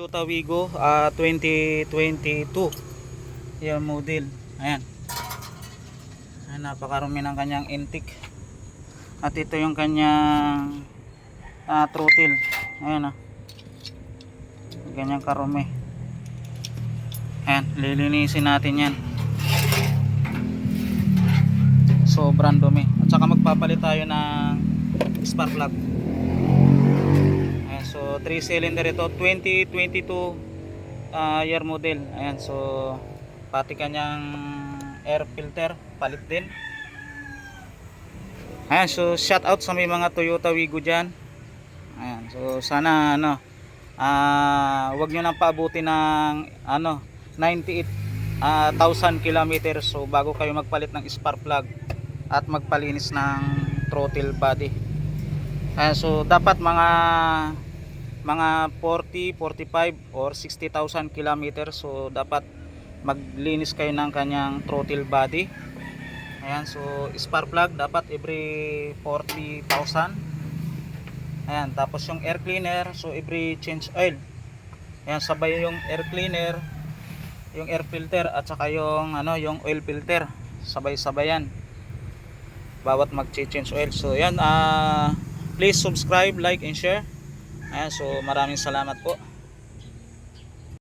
Toyota Wigo 2022 yung model. Ayan. Ayan, napakarumi ng kanyang intake. At ito yung kanyang throttle. Ayan, ganyan karumi. Ayan, lilinisin natin yan. Sobrang dumi. At saka magpapalit tayo ng spark plug. Ayan, so 3 cylinder ito, 2022 year model. Ayan, so pati kanyang air filter palit din. Ayan, so shout out sa may mga Toyota Wigo dyan. Ayan, so sana wag nyo nang paabuti ng 98,000 kilometers so bago kayo magpalit ng spark plug at magpalinis ng throttle body. Ayan, so dapat mga 40, 45 or 60,000 kilometers so dapat maglinis kayo ng kanyang throttle body. Ayan, so spark plug dapat every 40,000. Ayan, tapos yung air cleaner so every change oil. Ayan, sabay yung air cleaner, yung air filter at saka yung yung oil filter, sabay-sabayan bawat mag-change oil. So ayan, please subscribe, like and share. Ayan, so maraming salamat po.